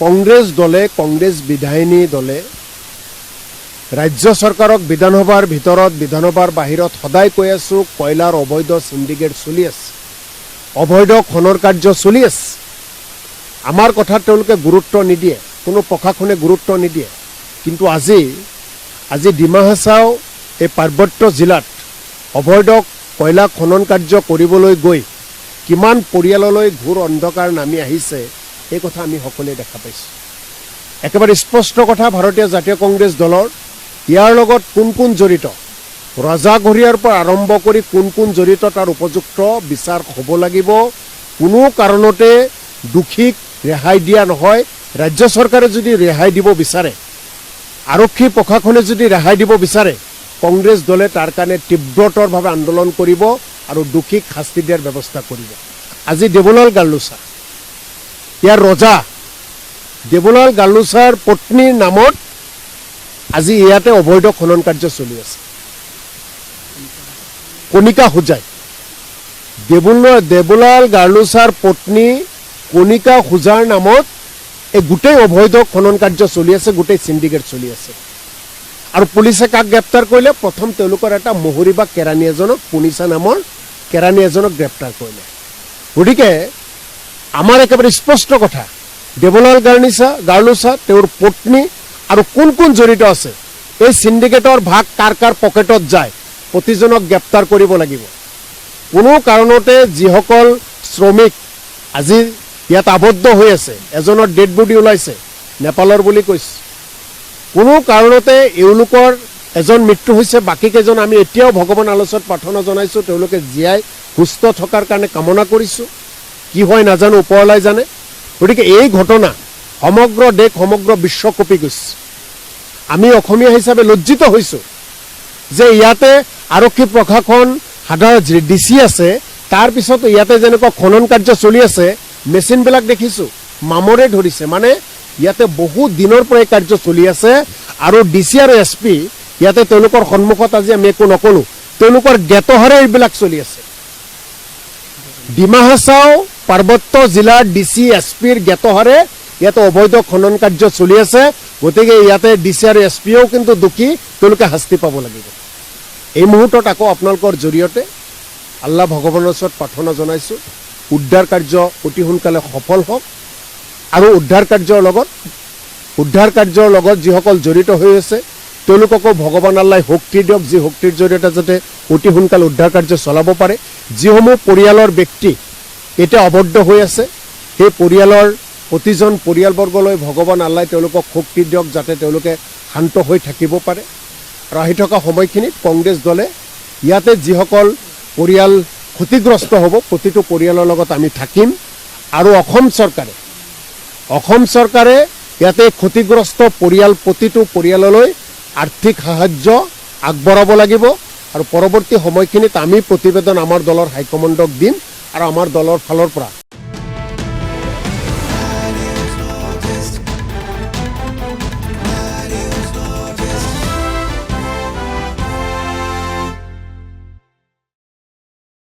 কংগ্ৰেস দলে কংগ্ৰেস বিধায়িনী দলে ৰাজ্য চৰকাৰক বিধানসভাৰ ভিতৰত বিধানসভাৰ বাহিৰত সদায় কৈ আছো কয়লাৰ অবৈধ সিন্ডিকেট চলি আছে, অবৈধ খনৰ কাৰ্য চলি আছে। আমাৰ কথাত তেওঁলোকে গুৰুত্ব নিদিয়ে, কোনো প্ৰশাসনে গুৰুত্ব নিদিয়ে। কিন্তু আজি ডিমা হাছাও এই পাৰ্বত্য জিলাত অবৈধ কয়লা খনন কাৰ্য কৰিবলৈ গৈ কিমান পৰিয়াললৈ ঘোৰ অন্ধকাৰ নামি আহিছে এই কথা আমি সকলোৱে দেখা পাইছোঁ। একেবাৰে স্পষ্ট কথা, ভাৰতীয় জাতীয় কংগ্ৰেছ দলৰ ইয়াৰ লগত কোন জড়িত, ৰজাঘৰীয়াৰ পৰা আৰম্ভ কৰি কোন জড়িত তাৰ উপযুক্ত বিচাৰ হ'ব লাগিব। কোনো কাৰণতে দোষীক ৰেহাই দিয়া নহয়। ৰাজ্য চৰকাৰে যদি ৰেহাই দিব বিচাৰে, আৰক্ষী প্ৰশাসনে যদি ৰেহাই দিব বিচাৰে, কংগ্ৰেছ দলে তাৰ কাৰণে তীব্ৰতৰভাৱে আন্দোলন কৰিব আৰু দোষীক শাস্তি দিয়াৰ ব্যৱস্থা কৰিব। আজি দেৱলাল গাৰ্লুছা, ইয়াৰ ৰজা দেৱলাল গাৰ্লুছাৰ পত্নীৰ নামত আজি ইয়াতে অবৈধ খনন কাৰ্য চলি আছে। কণিকা হোজাই, দেৱলাল গাৰ্লুছাৰ পত্নী কণিকা হোজাৰ নামত এই গোটেই অবৈধ খনন কাৰ্য চলি আছে, গোটেই সিন্ডিকেট চলি আছে। আৰু পুলিচে কাক গ্ৰেপ্তাৰ কৰিলে? প্ৰথম তেওঁলোকৰ এটা মহুৰী বা কেৰাণী এজনক, পুনিচা নামৰ কেৰাণী এজনক গ্ৰেপ্তাৰ কৰিলে। গতিকে আমাৰ একেবাৰে স্পষ্ট কথা, দেৱলাল গাৰ্লুছা, তেওঁৰ পত্নী আৰু কোন জড়িত আছে, এই সিন্ডিকেটৰ ভাগ কাৰ কাৰ পকেটত যায়, প্ৰতিজনক গ্ৰেপ্তাৰ কৰিব লাগিব। কোনো কাৰণতে যিসকল শ্ৰমিক আজি ইয়াত আবদ্ধ হৈ আছে, এজনৰ ডেড বডি ওলাইছে, নেপালৰ বুলি কৈছে, কোনো কাৰণতে এওঁলোকৰ এজন মৃত্যু হৈছে, বাকী কেইজন আমি এতিয়াও ভগৱান আলোচনাত প্ৰাৰ্থনা জনাইছোঁ, তেওঁলোকে জীয়াই সুস্থ থকাৰ কাৰণে কামনা কৰিছোঁ। কি হয় নাজানো, ওপৰলাই জানে। গতিকে এই ঘটনা সমগ্ৰ দেশ সমগ্ৰ বিশ্ব কঁপি গৈছে। আমি অসমীয়া হিচাপে লজ্জিত হৈছোঁ যে ইয়াতে আৰক্ষী প্ৰশাসন সাধাৰণ ডিচি আছে, তাৰপিছত ইয়াতে যেনেকুৱা খনন কাৰ্য চলি আছে, মেচিনবিলাক দেখিছোঁ মামৰে ধৰিছে। মানে ইয়াতে বহু দিনৰ পৰা এই কাৰ্য চলি আছে আৰু ডিচি আৰু SP ইয়াতে তেওঁলোকৰ সন্মুখত আজি আমি একো নকলোঁ, তেওঁলোকৰ গেটহাৰে এইবিলাক চলি আছে। ডিমা হাছাও পাৰ্বত্য জিলাৰ ডিচি SPৰ গেটহাৰে ইয়াতে অবৈধ খনন কাৰ্য চলি আছে। গতিকে ইয়াতে ডিচি আৰু SPও কিন্তু দোষী, তেওঁলোকে শাস্তি পাব লাগিব। এই মুহূৰ্তত আকৌ আপোনালোকৰ জৰিয়তে আল্লাহ ভগৱানৰ ওচৰত প্ৰাৰ্থনা জনাইছোঁ, উদ্ধাৰ কাৰ্য অতি সোনকালে সফল হওক আৰু উদ্ধাৰ কাৰ্যৰ লগত যিসকল জড়িত হৈ আছে তেওঁলোককো ভগৱান আল্লাই শক্তি দিয়ক, যি শক্তিৰ জৰিয়তে যাতে অতি সোনকালে উদ্ধাৰ কাৰ্য চলাব পাৰে। যিসমূহ পৰিয়ালৰ ব্যক্তি এতিয়া আবদ্ধ হৈ আছে, সেই পৰিয়ালৰ প্ৰতিজন পৰিয়ালবৰ্গলৈ ভগৱান আল্লাই তেওঁলোকক শক্তি দিয়ক, যাতে তেওঁলোকে শান্ত হৈ থাকিব পাৰে। আৰু আহি থকা সময়খিনিত কংগ্ৰেছ দলে ইয়াতে যিসকল পৰিয়াল ক্ষতিগ্ৰস্ত হ'ব, প্ৰতিটো পৰিয়ালৰ লগত আমি থাকিম। আৰু অসম চৰকাৰে ইয়াতে ক্ষতিগ্ৰস্ত পৰিয়াল প্ৰতিটো পৰিয়াললৈ আৰ্থিক সাহায্য আগবঢ়াব লাগিব। আৰু পৰৱৰ্তী সময়খিনিত আমি প্ৰতিবেদন আমাৰ দলৰ হাইকমাণ্ডক দিম আৰু আমাৰ দলৰ ফালৰ পৰা